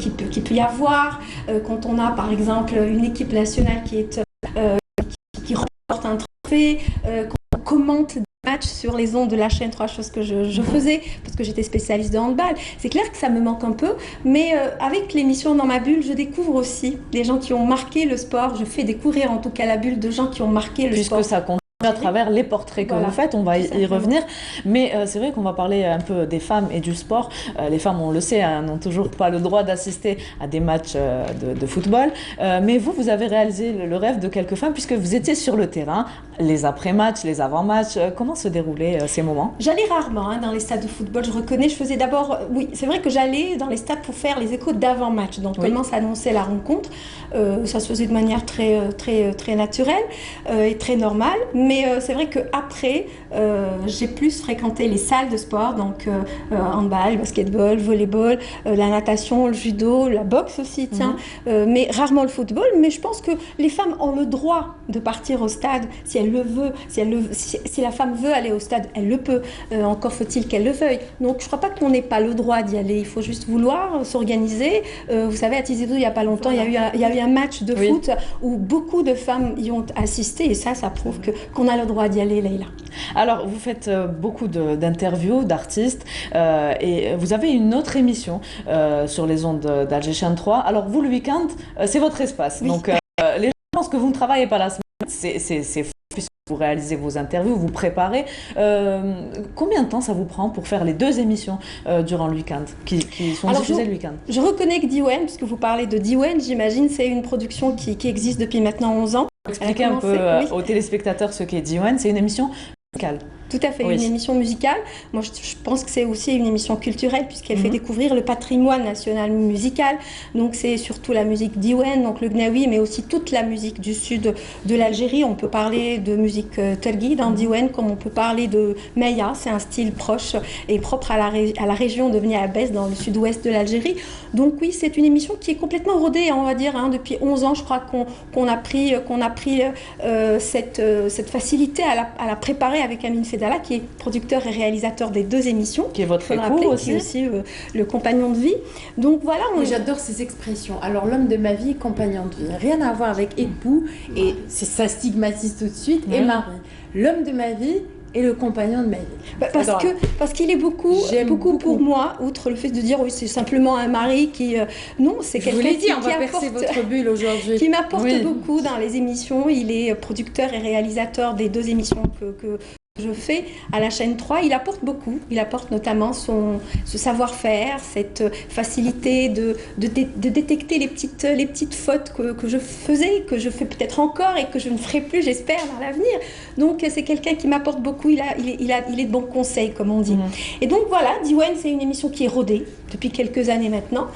y avoir, quand on a par exemple une équipe nationale qui remporte un trophée, quand on commente des matchs sur les ondes de la chaîne 3, chose que je faisais parce que j'étais spécialiste de handball. C'est clair que ça me manque un peu, mais avec l'émission Dans ma bulle, je découvre aussi des gens qui ont marqué le sport. Je fais découvrir en tout cas la bulle de gens qui ont marqué le sport. Puisque ça compte à travers les portraits que vous faites, on va y revenir. Mais c'est vrai qu'on va parler un peu des femmes et du sport. Les femmes, on le sait, n'ont toujours pas le droit d'assister à des matchs de football. Mais vous avez réalisé le rêve de quelques femmes puisque vous étiez sur le terrain, les après-matchs, les avant-matchs. Comment se déroulaient ces moments ? J'allais rarement dans les stades de football, je reconnais. Je faisais d'abord, oui, c'est vrai que j'allais dans les stades pour faire les échos d'avant-match. Donc comment s'annonçait la rencontre. Ça se faisait de manière très naturelle et très normale. Mais c'est vrai qu'après, j'ai plus fréquenté les salles de sport, donc handball, basketball, volleyball, la natation, le judo, la boxe aussi, mais rarement le football. Mais je pense que les femmes ont le droit de partir au stade si elles elle le veut. Si la femme veut aller au stade, elle le peut. Encore faut-il qu'elle le veuille. Donc je ne crois pas qu'on n'ait pas le droit d'y aller. Il faut juste vouloir s'organiser. Vous savez, à Tizi Ouzou, il n'y a pas longtemps, il y a eu un match de foot où beaucoup de femmes y ont assisté. Et ça prouve qu'on a le droit d'y aller, Leïla. Alors, vous faites beaucoup d'interviews d'artistes et vous avez une autre émission sur les ondes d'Alger Chaîne 3. Alors, vous, le week-end, c'est votre espace. Oui. Donc, les gens pensent que vous ne travaillez pas la semaine. C'est faux puisque vous réalisez vos interviews, vous préparez. Combien de temps ça vous prend pour faire les 2 émissions durant le week-end qui sont diffusées le week-end? Je reconnais que Diwen, puisque vous parlez de Diwen, j'imagine, c'est une production qui existe depuis maintenant 11 ans. Expliquez un peu aux téléspectateurs ce qu'est Diwen. C'est une émission musicale. Tout à fait, une émission musicale. Moi, je pense que c'est aussi une émission culturelle puisqu'elle fait découvrir le patrimoine national musical. Donc, c'est surtout la musique diwen, donc le gnawi, mais aussi toute la musique du sud de l'Algérie. On peut parler de musique tergui dans diwen, comme on peut parler de meya. C'est un style proche et propre à la région de Bni Abbès, dans le sud-ouest de l'Algérie. Donc, oui, c'est une émission qui est complètement rodée, on va dire. Depuis 11 ans, je crois qu'on a pris cette facilité à la préparer avec Amine Fedala, qui est producteur et réalisateur des 2 émissions. Qui est votre époux aussi. Qui est aussi le compagnon de vie. Donc voilà. J'adore ces expressions. Alors, l'homme de ma vie, compagnon de vie. Rien à voir avec époux, et ça stigmatise tout de suite, et mari. L'homme de ma vie et le compagnon de ma vie. Parce qu'il est beaucoup pour moi, outre le fait de dire oui, c'est simplement un mari qui... non, c'est quelqu'un qui on va percer votre bulle aujourd'hui. Qui m'apporte beaucoup dans les émissions. Il est producteur et réalisateur des 2 émissions que je fais à la chaîne 3. Il apporte beaucoup. Il apporte notamment ce savoir-faire, cette facilité de détecter les petites fautes que je faisais, que je fais peut-être encore et que je ne ferai plus, j'espère, dans l'avenir. Donc, c'est quelqu'un qui m'apporte beaucoup. Il est de bons conseils, comme on dit. Et donc, voilà, Diwen, c'est une émission qui est rodée depuis quelques années maintenant,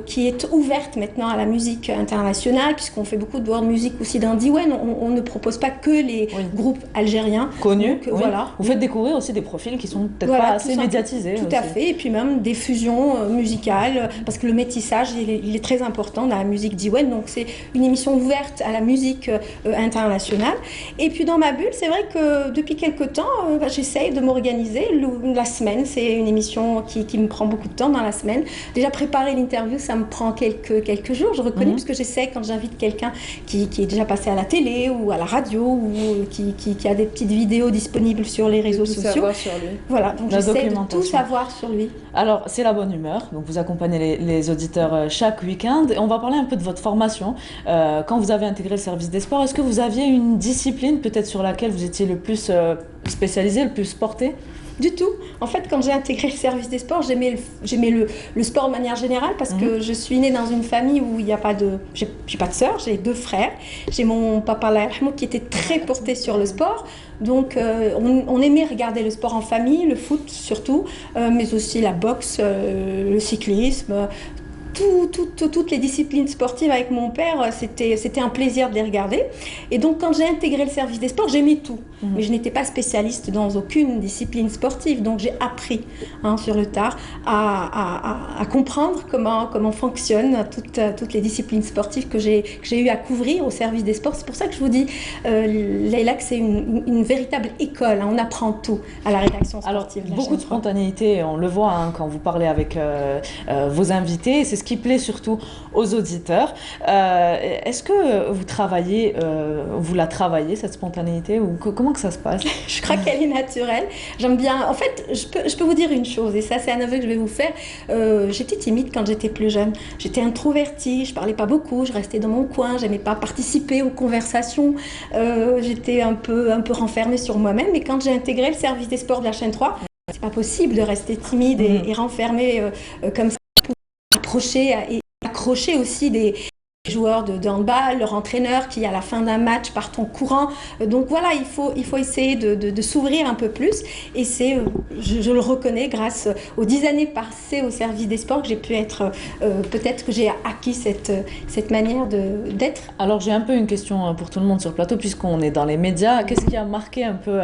qui est ouverte maintenant à la musique internationale, puisqu'on fait beaucoup de world music aussi dans Diwen. On ne propose pas que les groupes algériens. Connus. Voilà. Vous faites découvrir aussi des profils qui sont peut-être pas assez médiatisés. Tout à fait, et puis même des fusions musicales, parce que le métissage, il est très important dans la musique diwen, donc c'est une émission ouverte à la musique internationale. Et puis dans ma bulle, c'est vrai que depuis quelques temps, j'essaye de m'organiser. La semaine, c'est une émission qui me prend beaucoup de temps dans la semaine. Déjà préparer l'interview, ça me prend quelques jours, je reconnais, parce que j'essaie quand j'invite quelqu'un qui est déjà passé à la télé ou à la radio, ou qui a des petites vidéos disponibles sur les réseaux sociaux. Savoir sur lui. Voilà, donc j'essaie de tout savoir sur lui. Alors, c'est la bonne humeur. Donc, vous accompagnez les auditeurs chaque week-end. Et on va parler un peu de votre formation. Quand vous avez intégré le service des sports, est-ce que vous aviez une discipline peut-être sur laquelle vous étiez le plus spécialisé, le plus porté? Du tout. En fait, quand j'ai intégré le service des sports, j'aimais le sport de manière générale, parce que je suis née dans une famille où il n'y a pas de... J'ai pas de sœur, j'ai 2 frères. J'ai mon papa qui était très porté sur le sport. Donc, on aimait regarder le sport en famille, le foot surtout, mais aussi la boxe, le cyclisme... Toutes les disciplines sportives avec mon père, c'était un plaisir de les regarder. Et donc, quand j'ai intégré le service des sports, j'aimais tout. Mais je n'étais pas spécialiste dans aucune discipline sportive. Donc, j'ai appris sur le tard à comprendre comment fonctionnent toutes les disciplines sportives que j'ai eu à couvrir au service des sports. C'est pour ça que je vous dis, Leïla, que c'est une véritable école. On apprend tout à la rédaction sportive. Alors, beaucoup de spontanéité, on le voit quand vous parlez avec vos invités. C'est ce qui plaît surtout aux auditeurs. Est-ce que vous la travaillez, cette spontanéité, ou comment que ça se passe? Je crois qu'elle est naturelle. J'aime bien. En fait, je peux vous dire une chose, et ça, c'est un aveu que je vais vous faire. J'étais timide quand j'étais plus jeune. J'étais introvertie, je parlais pas beaucoup, je restais dans mon coin, j'aimais pas participer aux conversations. J'étais un peu renfermée sur moi-même. Et quand j'ai intégré le service des sports de la chaîne 3, c'est pas possible de rester timide et renfermée comme ça. Approcher et accrocher aussi des joueurs de handball, leur entraîneur qui à la fin d'un match partent en courant. Donc voilà, il faut essayer de s'ouvrir un peu plus, et c'est, je le reconnais, grâce aux 10 années passées au service des sports, que j'ai pu être, peut-être que j'ai acquis cette manière d'être. Alors j'ai un peu une question pour tout le monde sur le plateau, puisqu'on est dans les médias. Qu'est-ce qui a marqué un peu,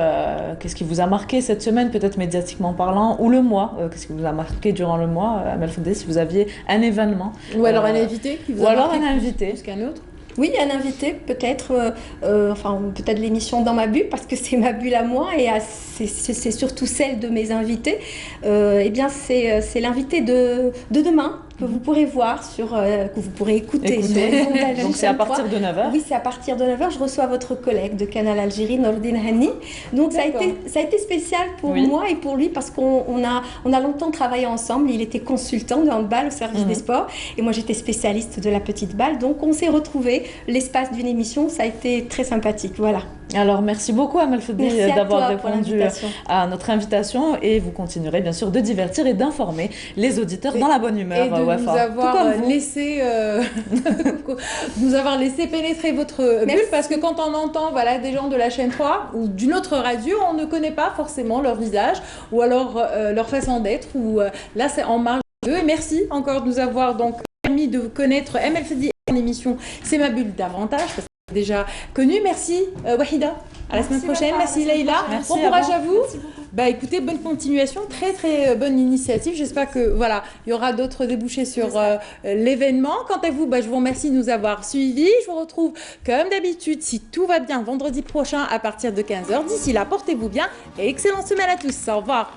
qu'est-ce qui vous a marqué cette semaine, peut-être médiatiquement parlant, ou le mois? Qu'est-ce qui vous a marqué durant le mois, Amel Foudé, si vous aviez un événement? Ou alors un invité qui vous a marqué un invité plus qu'un autre? Oui, un invité, peut-être, enfin peut-être l'émission Dans ma bulle, parce que c'est ma bulle à moi et c'est surtout celle de mes invités. Eh bien, c'est l'invité de demain que vous pourrez voir que vous pourrez écouter. Sur les ondes d'Alger Donc c'est à 103. partir de 9h. Oui, c'est à partir de 9h. Je reçois votre collègue de Canal Algérie, Nordine Hani. Donc ça a été spécial pour moi et pour lui parce qu'on a longtemps travaillé ensemble. Il était consultant de handball au service des sports et moi j'étais spécialiste de la petite balle. Donc on s'est retrouvés l'espace d'une émission. Ça a été très sympathique. Voilà. Alors merci beaucoup Amel Fodli d'avoir répondu à notre invitation et vous continuerez bien sûr de divertir et d'informer les auditeurs dans la bonne humeur. Et de nous avoir laissé pénétrer votre bulle parce que quand on entend des gens de la chaîne 3 ou d'une autre radio, on ne connaît pas forcément leur visage ou alors leur façon d'être ou là c'est en marge d'eux. Et merci encore de nous avoir donc permis de connaître Amel Fodli en émission C'est ma bulle davantage parce que déjà connu. Merci Wahida. À la semaine prochaine. Merci Leïla. Bon courage à vous. Bah écoutez, bonne continuation, très très bonne initiative. J'espère que il y aura d'autres débouchés sur l'événement. Quant à vous, je vous remercie de nous avoir suivis. Je vous retrouve comme d'habitude, si tout va bien, vendredi prochain à partir de 15h. D'ici là, portez-vous bien et excellente semaine à tous. Au revoir.